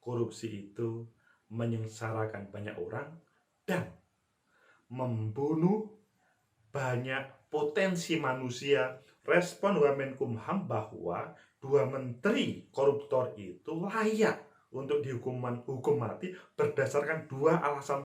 korupsi itu menyengsarakan banyak orang dan membunuh banyak potensi manusia. Respon Wamenkumham bahwa dua menteri koruptor itu layak untuk dihukum mati berdasarkan dua alasan.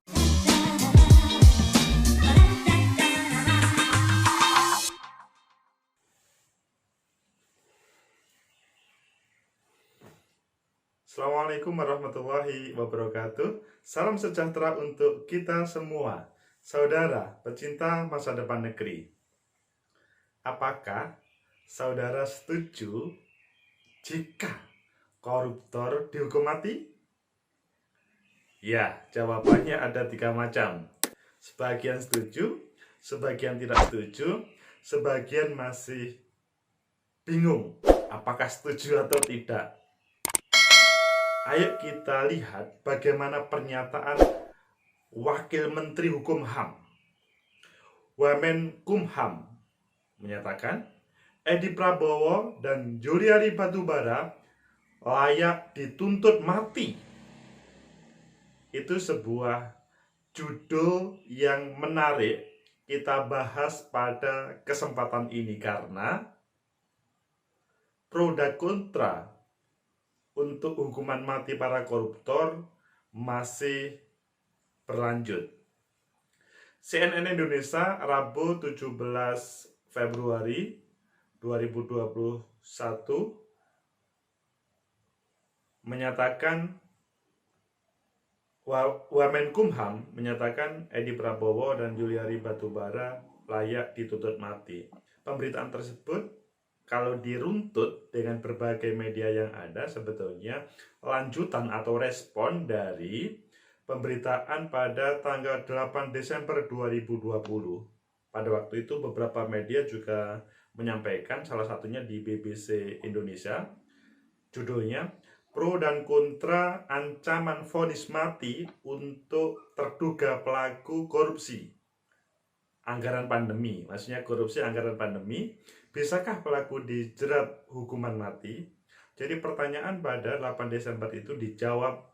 Assalamualaikum warahmatullahi wabarakatuh. Salam sejahtera untuk kita semua, saudara pecinta masa depan negeri. Apakah saudara setuju jika koruptor dihukum mati? Ya, jawabannya ada 3 macam. Sebagian setuju, sebagian tidak setuju, sebagian masih bingung apakah setuju atau tidak. Ayo kita lihat bagaimana pernyataan Wakil Menteri Hukum HAM Wamenkumham menyatakan Edi Prabowo dan Juliari Batubara layak dituntut mati. Itu sebuah judul yang menarik kita bahas pada kesempatan ini karena pro dan kontra untuk hukuman mati para koruptor masih berlanjut. CNN Indonesia Rabu 17 Februari 2021 menyatakan Wamenkumham menyatakan Edi Prabowo dan Juliari Batubara layak dituntut mati. Pemberitaan tersebut kalau diruntut dengan berbagai media yang ada sebetulnya lanjutan atau respon dari pemberitaan pada tanggal 8 Desember 2020. Pada waktu itu beberapa media juga menyampaikan, salah satunya di BBC Indonesia, judulnya Pro dan kontra ancaman vonis mati untuk terduga pelaku korupsi anggaran pandemi. Maksudnya korupsi anggaran pandemi, bisakah pelaku dijerat hukuman mati? Jadi pertanyaan pada 8 Desember itu dijawab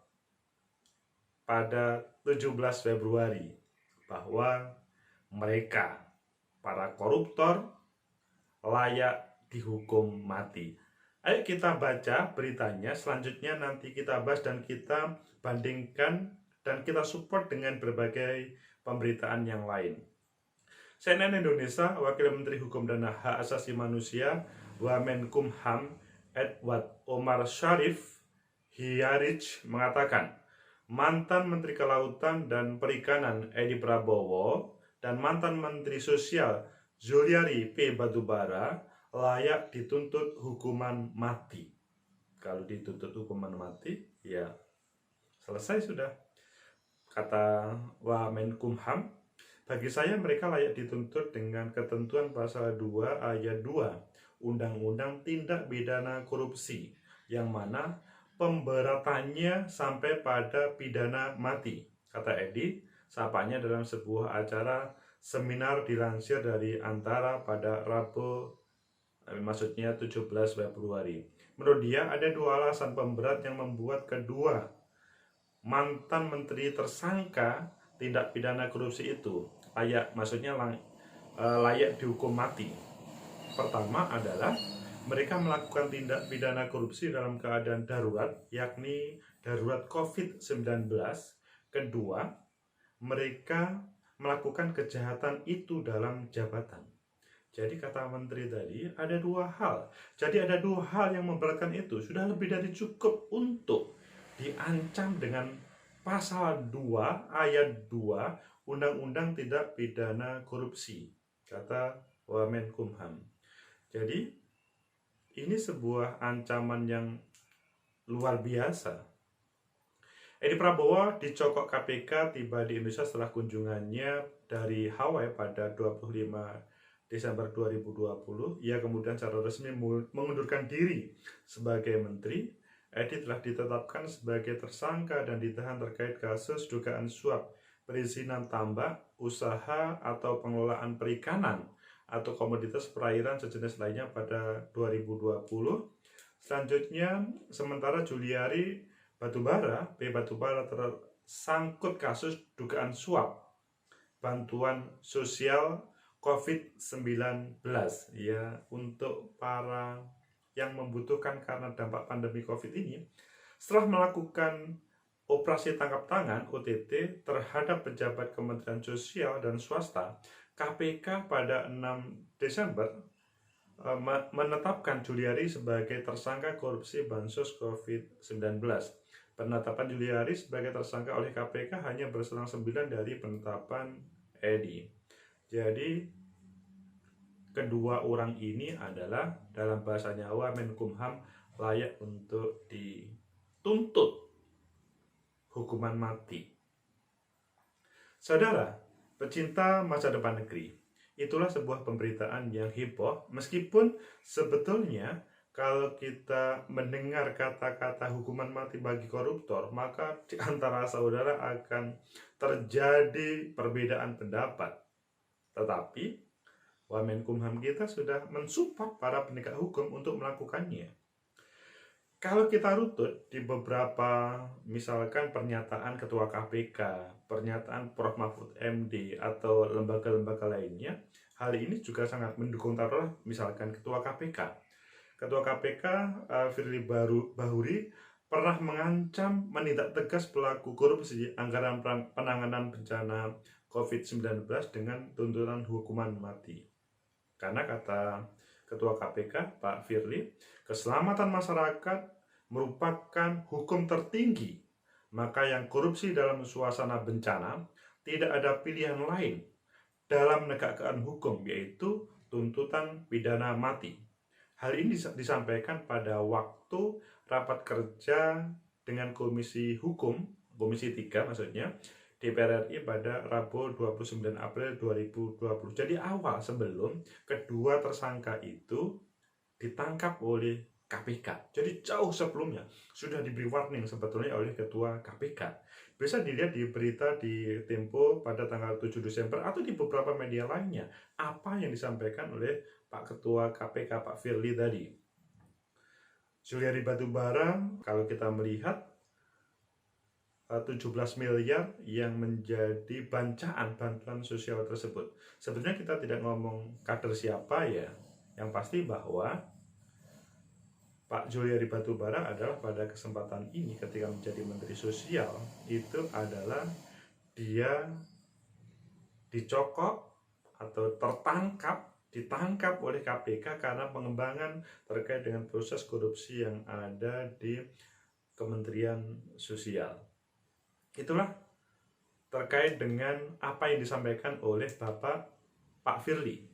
pada 17 Februari bahwa mereka, para koruptor, layak dihukum mati. Ayo kita baca beritanya, selanjutnya nanti kita bahas dan kita bandingkan dan kita support dengan berbagai pemberitaan yang lain. CNN Indonesia, Wakil Menteri Hukum dan Hak Asasi Manusia Wamenkumham Edward Omar Sharif Hiyarich mengatakan, mantan Menteri Kelautan dan Perikanan Edi Prabowo dan mantan Menteri Sosial Juliari P. Batubara layak dituntut hukuman mati. Kalau dituntut hukuman mati, ya selesai sudah. Kata Wamenkumham, bagi saya mereka layak dituntut dengan ketentuan pasal 2 ayat 2 Undang-Undang Tindak Pidana Korupsi, yang mana pemberatannya sampai pada pidana mati. Kata Edi, sapanya dalam sebuah acara seminar dilansir dari Antara pada Rabu, maksudnya 17 Februari. Menurut dia ada 2 alasan pemberat yang membuat kedua mantan menteri tersangka tindak pidana korupsi itu layak dihukum mati. Pertama adalah mereka melakukan tindak pidana korupsi dalam keadaan darurat, yakni darurat COVID-19. Kedua, mereka melakukan kejahatan itu dalam jabatan. Jadi kata menteri tadi ada 2 hal. Jadi ada 2 hal yang memberatkan itu. Sudah lebih dari cukup untuk diancam dengan pasal 2 ayat 2 Undang-Undang Tindak Pidana Korupsi, kata Wamenkumham. Jadi ini sebuah ancaman yang luar biasa. Edi Prabowo dicokok KPK tiba di Indonesia setelah kunjungannya dari Hawaii pada 25 Desember 2020, ia kemudian secara resmi mengundurkan diri sebagai menteri. Edi telah ditetapkan sebagai tersangka dan ditahan terkait kasus dugaan suap perizinan tambak, usaha atau pengelolaan perikanan atau komoditas perairan sejenis lainnya pada 2020. Selanjutnya, sementara Juliari Batubara, B. Batubara tersangkut kasus dugaan suap bantuan sosial COVID-19 ya, untuk para yang membutuhkan karena dampak pandemi COVID ini. Setelah melakukan operasi tangkap tangan OTT terhadap pejabat Kementerian Sosial dan Swasta, KPK pada 6 Desember menetapkan Juliari sebagai tersangka korupsi bansos COVID-19. Penetapan Juliari sebagai tersangka oleh KPK hanya berselang 9 dari penetapan Edi. Jadi kedua orang ini adalah dalam bahasa Jawa Menkumham layak untuk dituntut hukuman mati. Saudara, pecinta masa depan negeri, itulah sebuah pemberitaan yang heboh, meskipun sebetulnya kalau kita mendengar kata-kata hukuman mati bagi koruptor, maka di antara saudara akan terjadi perbedaan pendapat. Tetapi Wamenkumham kita sudah mensupport para penegak hukum untuk melakukannya. Kalau kita rutut di beberapa, misalkan pernyataan Ketua KPK, pernyataan Prof. Mahfud MD, atau lembaga-lembaga lainnya, hal ini juga sangat mendukung. Taruhlah misalkan Ketua KPK. Ketua KPK Firly Bahuri pernah mengancam menindak tegas pelaku korupsi anggaran penanganan bencana COVID-19 dengan tuntutan hukuman mati. Karena kata Ketua KPK, Pak Firly, keselamatan masyarakat merupakan hukum tertinggi. Maka yang korupsi dalam suasana bencana tidak ada pilihan lain dalam menegakkan hukum, yaitu tuntutan pidana mati. Hal ini disampaikan pada waktu rapat kerja dengan Komisi Hukum, Komisi 3 maksudnya, DPR RI pada Rabu 29 April 2020. Jadi awal sebelum kedua tersangka itu ditangkap oleh KPK. Jadi jauh sebelumnya sudah diberi warning sebetulnya oleh Ketua KPK. Bisa dilihat di berita di Tempo pada tanggal 7 Desember atau di beberapa media lainnya apa yang disampaikan oleh Pak Ketua KPK, Pak Firly tadi. Juliari Batubara, kalau kita melihat 17 miliar yang menjadi bancaan bantuan sosial tersebut. Sebetulnya kita tidak ngomong kader siapa ya, yang pasti bahwa Pak Juliari Batubara adalah pada kesempatan ini ketika menjadi Menteri Sosial, itu adalah dia dicokok atau ditangkap oleh KPK karena pengembangan terkait dengan proses korupsi yang ada di Kementerian Sosial. Itulah terkait dengan apa yang disampaikan oleh Bapak Pak Firly.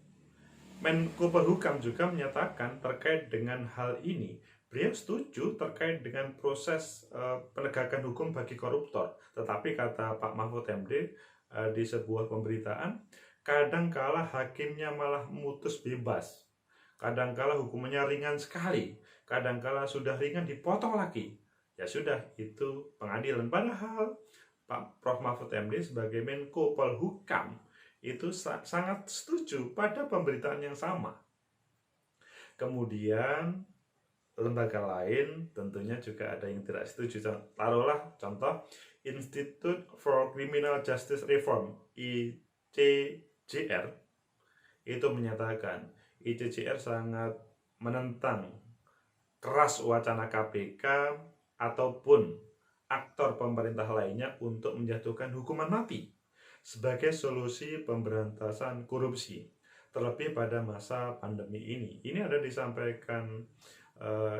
Menko Polhukam juga menyatakan terkait dengan hal ini, beliau setuju terkait dengan proses penegakan hukum bagi koruptor. Tetapi kata Pak Mahfud MD di sebuah pemberitaan, kadangkala hakimnya malah memutus bebas, kadangkala hukumannya ringan sekali, kadangkala sudah ringan dipotong lagi. Ya sudah, itu pengadilan. Padahal Pak Prof. Mahfud MD sebagai Menko Polhukam itu sangat setuju pada pemberitaan yang sama. Kemudian lembaga lain tentunya juga ada yang tidak setuju. Taruhlah contoh Institute for Criminal Justice Reform, ICJR, itu menyatakan ICJR sangat menentang keras wacana KPK ataupun aktor pemerintah lainnya untuk menjatuhkan hukuman mati sebagai solusi pemberantasan korupsi, terlebih pada masa pandemi ini. Ini ada disampaikan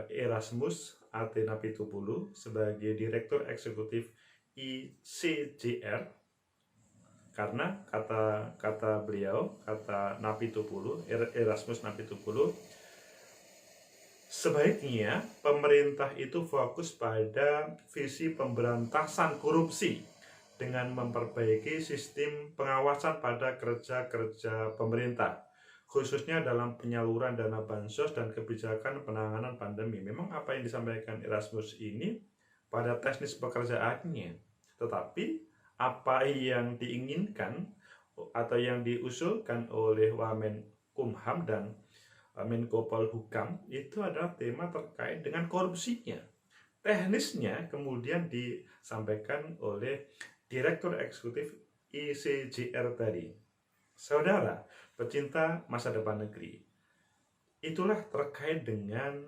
Erasmus Athena Pitupulu sebagai Direktur Eksekutif ICJR, karena kata beliau, kata Napitupulu, Erasmus Napitupulu, sebaiknya pemerintah itu fokus pada visi pemberantasan korupsi dengan memperbaiki sistem pengawasan pada kerja-kerja pemerintah, khususnya dalam penyaluran dana bansos dan kebijakan penanganan pandemi. Memang apa yang disampaikan Erasmus ini pada teknis pekerjaannya, tetapi apa yang diinginkan atau yang diusulkan oleh Wamenkumham dan Menko Polhukam itu adalah tema terkait dengan korupsinya. teknisnya kemudian disampaikan oleh Direktur Eksekutif ICJR tadi. Saudara, pecinta masa depan negeri, itulah terkait dengan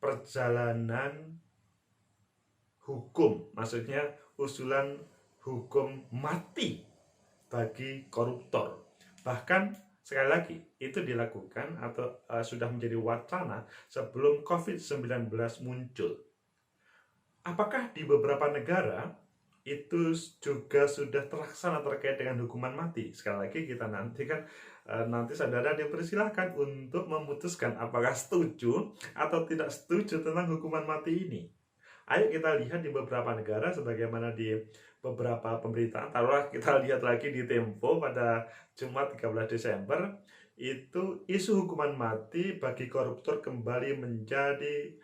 perjalanan hukum, maksudnya usulan hukum mati bagi koruptor. Bahkan sekali lagi itu dilakukan atau sudah menjadi wacana sebelum COVID-19 muncul. Apakah di beberapa negara itu juga sudah terlaksana terkait dengan hukuman mati? Sekali lagi kita nantikan, nanti saudara dipersilahkan untuk memutuskan apakah setuju atau tidak setuju tentang hukuman mati ini. Ayo kita lihat di beberapa negara sebagaimana di beberapa pemberitaan. Taruhlah kita lihat lagi di Tempo pada Jumat 13 Desember, itu isu hukuman mati bagi koruptor kembali menjadi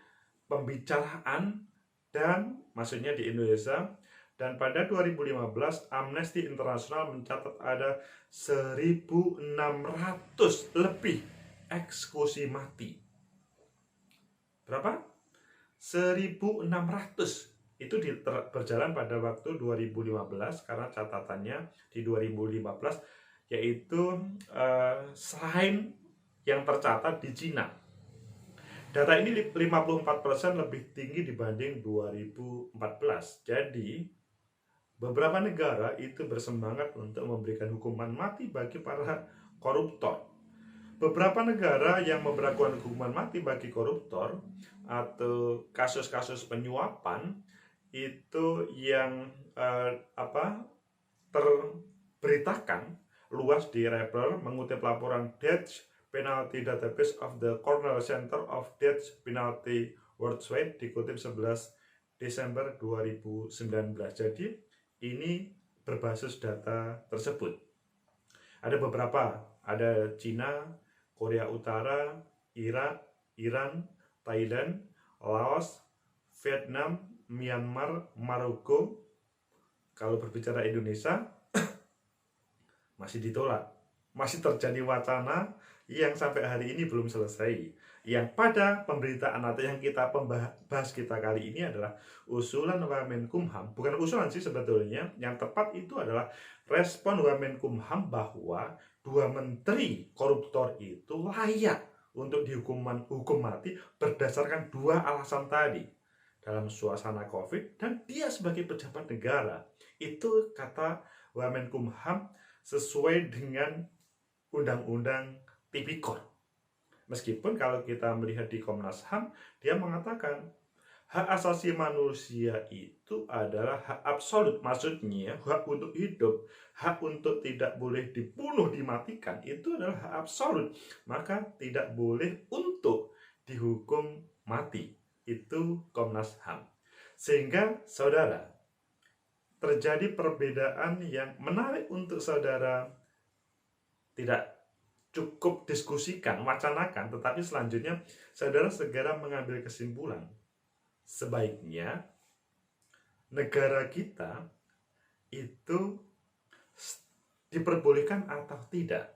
pembicaraan dan maksudnya di Indonesia. Dan pada 2015 Amnesty International mencatat ada 1.600 lebih eksekusi mati. Berapa? 1.600. Itu berjalan pada waktu 2015, karena catatannya di 2015 yaitu selain yang tercatat di Cina. Data ini 54% lebih tinggi dibanding 2014. Jadi beberapa negara itu bersemangat untuk memberikan hukuman mati bagi para koruptor. Beberapa negara yang memberlakukan hukuman mati bagi koruptor atau kasus-kasus penyuapan itu yang terberitakan luas di Rappler mengutip laporan Death Penalty Database of the Cornell Center of Death Penalty Worldwide dikutip 11 Desember 2019. Jadi ini berbasis data tersebut. Ada beberapa, ada Cina, Korea Utara, Irak, Iran, Thailand, Laos, Vietnam, Myanmar, Maroko. Kalau berbicara Indonesia masih ditolak, masih terjadi wacana yang sampai hari ini belum selesai. Yang pada pemberitaan atau yang kita bahas kita kali ini adalah usulan Wamenkumham. Bukan usulan sih sebetulnya, yang tepat itu adalah respon Wamenkumham bahwa 2 menteri koruptor itu layak untuk dihukum mati berdasarkan 2 alasan tadi. Dalam suasana COVID dan dia sebagai pejabat negara. Itu kata Wamenkumham sesuai dengan Undang-Undang Tipikor. Meskipun kalau kita melihat di Komnas HAM, dia mengatakan hak asasi manusia itu adalah hak absolut, maksudnya hak untuk hidup, hak untuk tidak boleh dibunuh, dimatikan, itu adalah hak absolut, maka tidak boleh untuk dihukum mati. Itu Komnas HAM. Sehingga saudara, terjadi perbedaan yang menarik untuk saudara tidak cukup diskusikan, wacanakan, tetapi selanjutnya saudara segera mengambil kesimpulan. Sebaiknya negara kita itu diperbolehkan atau tidak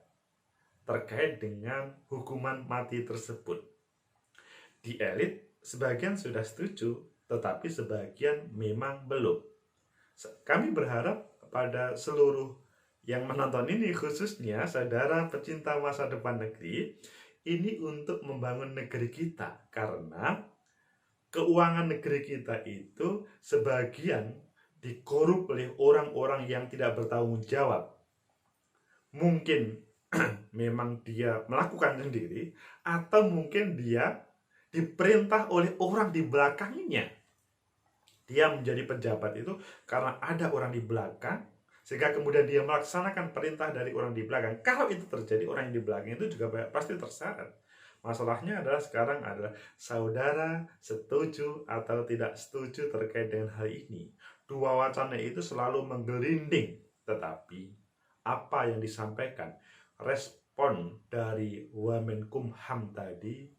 terkait dengan hukuman mati tersebut. Di elit sebagian sudah setuju, tetapi sebagian memang belum. Kami berharap pada seluruh yang menonton ini, khususnya saudara pecinta masa depan negeri, ini untuk membangun negeri kita, karena keuangan negeri kita itu sebagian dikorup oleh orang-orang yang tidak bertanggung jawab. Mungkin memang dia melakukan sendiri, atau mungkin dia diperintah oleh orang di belakangnya. Dia menjadi pejabat itu karena ada orang di belakang, sehingga kemudian dia melaksanakan perintah dari orang di belakang. Kalau itu terjadi, orang yang di belakang itu juga pasti terseret. Masalahnya adalah sekarang adalah saudara setuju atau tidak setuju terkait dengan hal ini. 2 wacana itu selalu menggelinding. Tetapi apa yang disampaikan, respon dari Wamenkumham tadi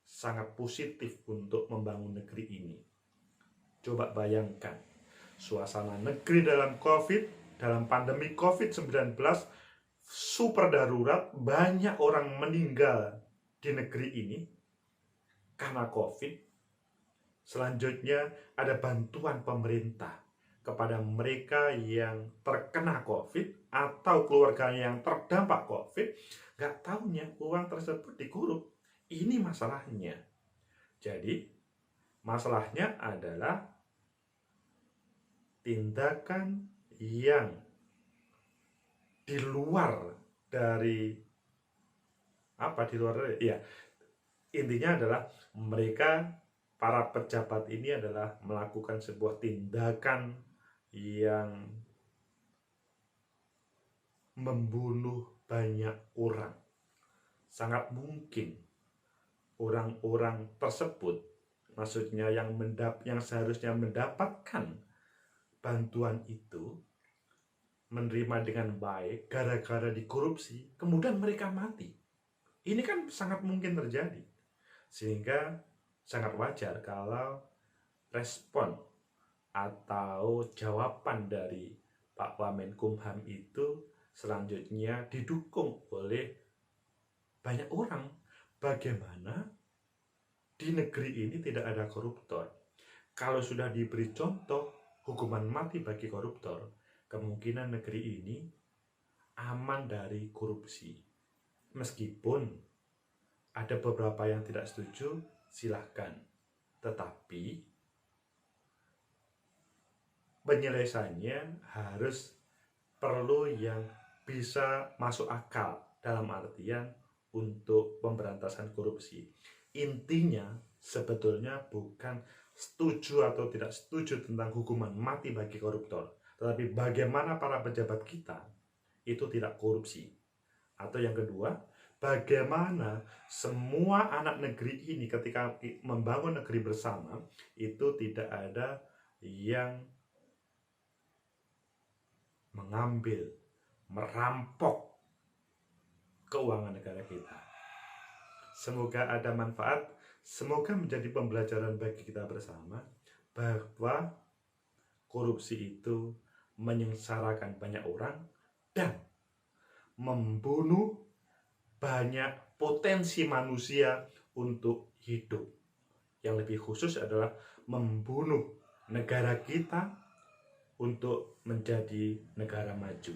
sangat positif untuk membangun negeri ini. Coba bayangkan, suasana negeri dalam dalam pandemi COVID-19 super darurat, banyak orang meninggal di negeri ini karena COVID. Selanjutnya ada bantuan pemerintah kepada mereka yang terkena COVID atau keluarganya yang terdampak COVID, nggak taunya uang tersebut dikorup. Ini masalahnya. Jadi, masalahnya adalah tindakan yang di luar dari ya, intinya adalah mereka, para pejabat ini adalah melakukan sebuah tindakan yang membunuh banyak orang. Sangat mungkin orang-orang tersebut, maksudnya yang seharusnya mendapatkan bantuan itu, menerima dengan baik, gara-gara dikorupsi, kemudian mereka mati. Ini kan sangat mungkin terjadi. Sehingga sangat wajar kalau respon atau jawaban dari Pak Wamenkumham itu selanjutnya didukung oleh banyak orang. Bagaimana di negeri ini tidak ada koruptor? Kalau sudah diberi contoh hukuman mati bagi koruptor, kemungkinan negeri ini aman dari korupsi. Meskipun ada beberapa yang tidak setuju, silahkan. Tetapi penyelesaiannya harus perlu yang bisa masuk akal, dalam artian untuk pemberantasan korupsi. Intinya sebetulnya bukan setuju atau tidak setuju tentang hukuman mati bagi koruptor, tetapi bagaimana para pejabat kita itu tidak korupsi. Atau yang kedua, bagaimana semua anak negeri ini ketika membangun negeri bersama itu tidak ada yang mengambil, merampok keuangan negara kita. Semoga ada manfaat, semoga menjadi pembelajaran bagi kita bersama bahwa korupsi itu menyengsarakan banyak orang dan membunuh banyak potensi manusia untuk hidup. Yang lebih khusus adalah membunuh negara kita untuk menjadi negara maju.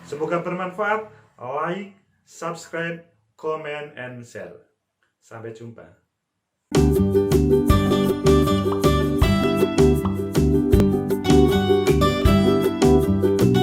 Semoga bermanfaat. Like, subscribe, comment, and share. Sampai jumpa.